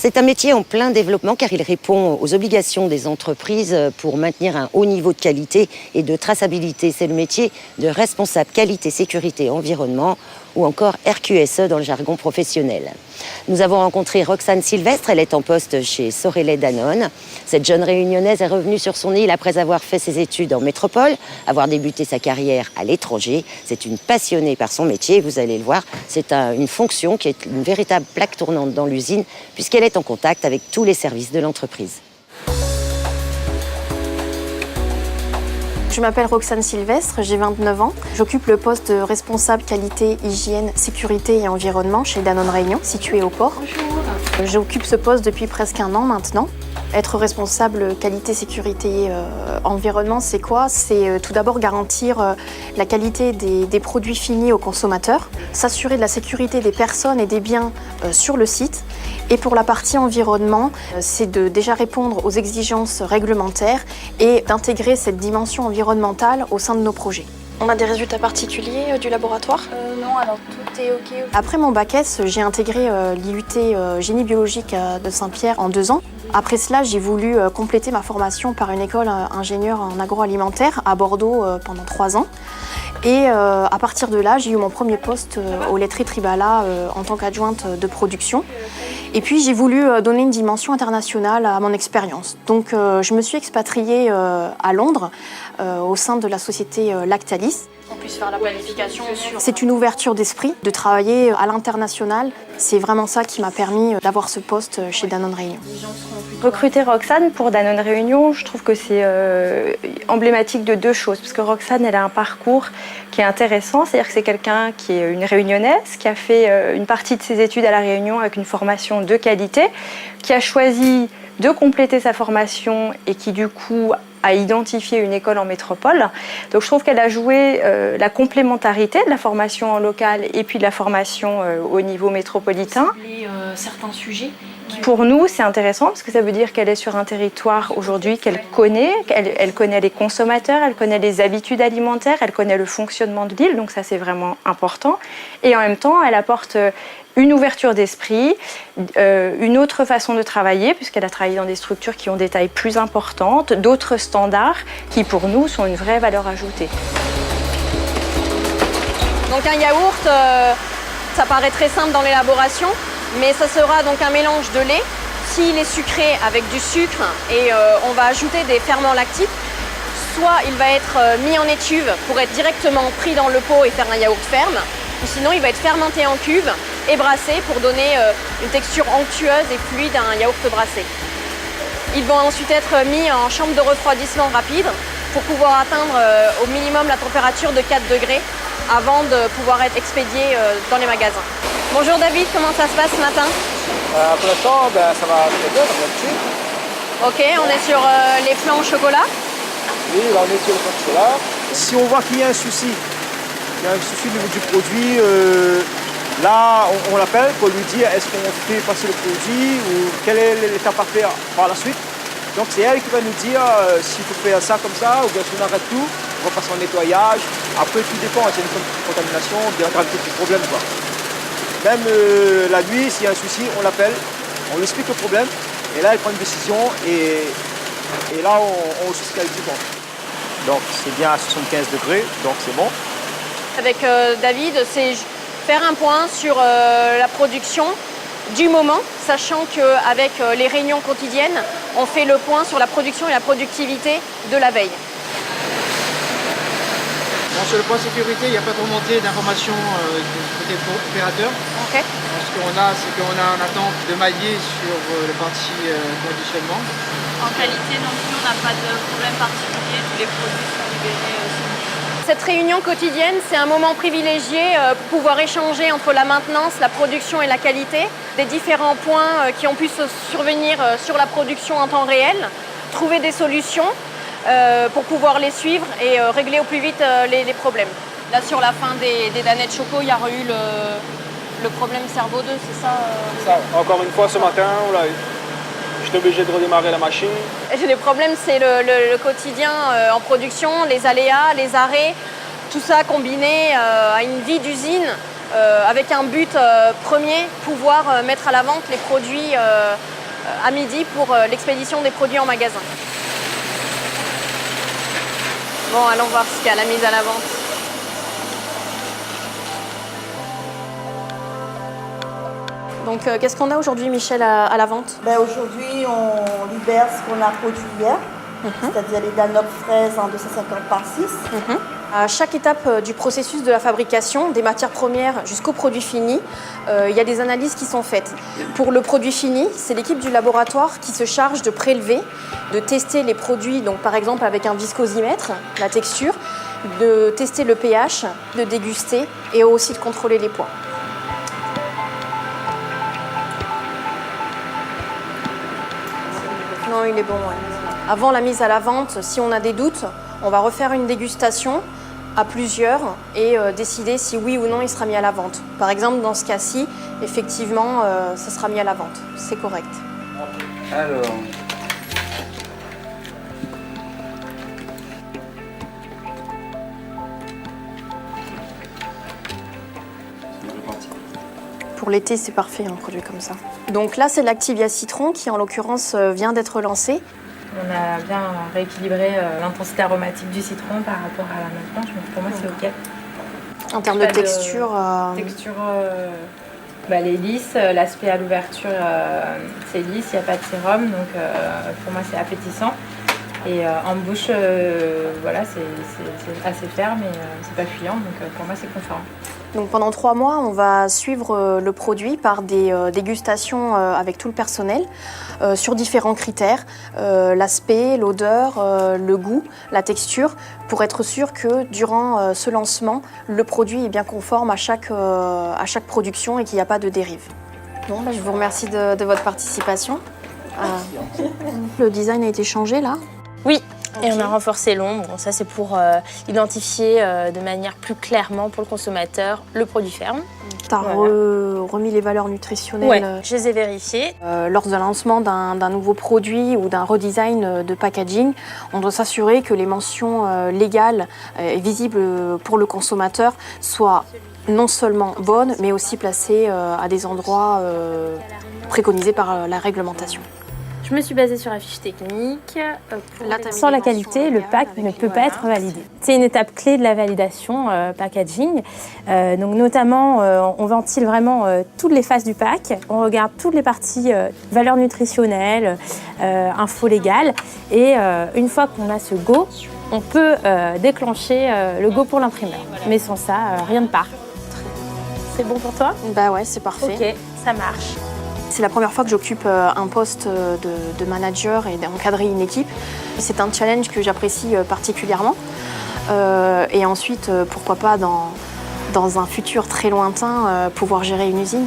C'est un métier en plein développement car il répond aux obligations des entreprises pour maintenir un haut niveau de qualité et de traçabilité. C'est le métier de responsable qualité, sécurité, environnement ou encore RQSE dans le jargon professionnel. Nous avons rencontré Roxane Sylvestre, elle est en poste chez Sorellet Danone. Cette jeune réunionnaise est revenue sur son île après avoir fait ses études en métropole, avoir débuté sa carrière à l'étranger. C'est une passionnée par son métier, vous allez le voir. C'est une fonction qui est une véritable plaque tournante dans l'usine puisqu'elle est en contact avec tous les services de l'entreprise. Je m'appelle Roxane Sylvestre, j'ai 29 ans. J'occupe le poste de responsable qualité, hygiène, sécurité et environnement chez Danone Réunion, situé au port. Bonjour. J'occupe ce poste depuis presque 1 an maintenant. Être responsable qualité, sécurité, environnement, c'est quoi? C'est tout d'abord garantir la qualité des produits finis aux consommateurs, s'assurer de la sécurité des personnes et des biens sur le site. Et pour la partie environnement, c'est de déjà répondre aux exigences réglementaires et d'intégrer cette dimension environnementale au sein de nos projets. On a des résultats particuliers du laboratoire? Non, alors tout est OK. Après mon bac S, j'ai intégré l'IUT génie biologique de Saint-Pierre en 2 ans. Après cela, j'ai voulu compléter ma formation par une école ingénieur en agroalimentaire à Bordeaux pendant 3 ans. Et à partir de là, j'ai eu mon premier poste au laiterie Tribala en tant qu'adjointe de production. Et puis j'ai voulu donner une dimension internationale à mon expérience. Donc je me suis expatriée à Londres au sein de la société Lactalis. On puisse faire la planification. C'est une ouverture d'esprit, de travailler à l'international. C'est vraiment ça qui m'a permis d'avoir ce poste chez Danone Réunion. Recruter Roxane pour Danone Réunion, je trouve que c'est emblématique de 2 choses. Parce que Roxane, elle a un parcours qui est intéressant. C'est-à-dire que c'est quelqu'un qui est une réunionnaise, qui a fait une partie de ses études à La Réunion avec une formation de qualité, qui a choisi de compléter sa formation et qui du coup a identifié une école en métropole. Donc je trouve qu'elle a joué la complémentarité de la formation en local et puis de la formation au niveau métropolitain. Certains sujets. Pour nous, c'est intéressant parce que ça veut dire qu'elle est sur un territoire aujourd'hui qu'elle connaît, elle connaît les consommateurs, elle connaît les habitudes alimentaires, elle connaît le fonctionnement de l'île, donc ça c'est vraiment important. Et en même temps, elle apporte une ouverture d'esprit, une autre façon de travailler, puisqu'elle a travaillé dans des structures qui ont des tailles plus importantes, d'autres standards qui pour nous sont une vraie valeur ajoutée. Donc un yaourt, ça paraît très simple dans l'élaboration, mais ça sera donc un mélange de lait. S'il est sucré avec du sucre et on va ajouter des ferments lactiques, soit il va être mis en étuve pour être directement pris dans le pot et faire un yaourt ferme, ou sinon il va être fermenté en cuve et brassé pour donner une texture onctueuse et fluide à un yaourt brassé. Ils vont ensuite être mis en chambre de refroidissement rapide pour pouvoir atteindre au minimum la température de 4 degrés avant de pouvoir être expédiés dans les magasins. Bonjour David, comment ça se passe ce matin? Pour l'instant, ça va très bien, comme d'habitude. Ok, on est sur les flancs au chocolat. Oui, là on est sur le flanc de chocolat. Si on voit qu'il y a un souci, au niveau du produit, là on l'appelle pour lui dire est-ce qu'on fait passer le produit ou quelle est l'étape à faire par la suite. Donc c'est elle qui va nous dire s'il faut faire ça comme ça ou bien si on arrête tout, on va passer en nettoyage. Après tout dépend, s'il y a une contamination, de la gravité du problème, quoi. Même la nuit, s'il y a un souci, on l'appelle, on lui explique le problème, et là, elle prend une décision, et là, on se qualifie. Donc, c'est bien à 75 degrés, donc c'est bon. Avec David, c'est faire un point sur la production du moment, sachant qu'avec les réunions quotidiennes, on fait le point sur la production et la productivité de la veille. Bon, sur le point sécurité, il n'y a pas de remontée d'informations du côté opérateur. Okay. Ce qu'on a, c'est qu'on a en attente de mailler sur le partie conditionnement. En qualité non plus, on n'a pas de problème particulier, tous les produits sont libérés aussi. Cette réunion quotidienne, c'est un moment privilégié pour pouvoir échanger entre la maintenance, la production et la qualité, des différents points qui ont pu se survenir sur la production en temps réel, trouver des solutions pour pouvoir les suivre et régler au plus vite les problèmes. Là, sur la fin des danettes choco, il y a eu le problème cerveau 2, c'est ça Ça, encore une fois, ce matin, j'étais obligé de redémarrer la machine. Les problèmes, c'est le quotidien en production, les aléas, les arrêts, tout ça combiné à une vie d'usine avec un but premier, pouvoir mettre à la vente les produits à midi pour l'expédition des produits en magasin. Bon, allons voir ce qu'il y a à la mise à la vente. Donc, qu'est-ce qu'on a aujourd'hui, Michel, à la vente? Aujourd'hui, on libère ce qu'on a produit hier, c'est-à-dire les Danone fraises en 250 par 6. À chaque étape du processus de la fabrication, des matières premières jusqu'au produit fini, il y a des analyses qui sont faites. Pour le produit fini, c'est l'équipe du laboratoire qui se charge de prélever, de tester les produits, donc par exemple avec un viscosimètre, la texture, de tester le pH, de déguster et aussi de contrôler les poids. Non, il est bon, ouais. Avant la mise à la vente, si on a des doutes, on va refaire une dégustation à plusieurs et décider si oui ou non il sera mis à la vente. Par exemple, dans ce cas-ci, effectivement, ça sera mis à la vente. C'est correct. Alors... Pour l'été, c'est parfait, un produit comme ça. Donc là, c'est l'Activia Citron qui, en l'occurrence, vient d'être lancé. On a bien rééquilibré l'intensité aromatique du citron par rapport à la maintenance, donc pour moi c'est ok. En termes de texture... Texture, elle est lisse, l'aspect à l'ouverture c'est lisse, il n'y a pas de sérum, donc pour moi c'est appétissant. Et en bouche, voilà, c'est assez ferme et c'est pas fuyant, donc pour moi c'est conforme. Donc pendant 3 mois, on va suivre le produit par des dégustations avec tout le personnel sur différents critères, l'aspect, l'odeur, le goût, la texture, pour être sûr que durant ce lancement, le produit est bien conforme à chaque production et qu'il n'y a pas de dérive. Bon, je vous remercie de votre participation. Le design a été changé là ? Oui, et on a renforcé l'ombre. Bon, ça, c'est pour identifier de manière plus clairement pour le consommateur le produit ferme. Tu as remis les valeurs nutritionnelles. Ouais, je les ai vérifiées. Lors d'un lancement d'un nouveau produit ou d'un redesign de packaging, on doit s'assurer que les mentions légales et visibles pour le consommateur soient non seulement bonnes, mais aussi placées à des endroits préconisés par la réglementation. Je me suis basée sur la fiche technique. Sans la qualité, le pack ne peut pas être validé. C'est une étape clé de la validation packaging. Donc notamment, on ventile vraiment toutes les phases du pack. On regarde toutes les parties valeurs nutritionnelles, infos légales. Et une fois qu'on a ce go, on peut déclencher le go pour l'imprimeur. Mais sans ça, rien ne part. C'est bon pour toi ? Bah ouais, c'est parfait. Ok, ça marche. C'est la première fois que j'occupe un poste de manager et d'encadrer une équipe. C'est un challenge que j'apprécie particulièrement. Et ensuite, pourquoi pas dans un futur très lointain, pouvoir gérer une usine.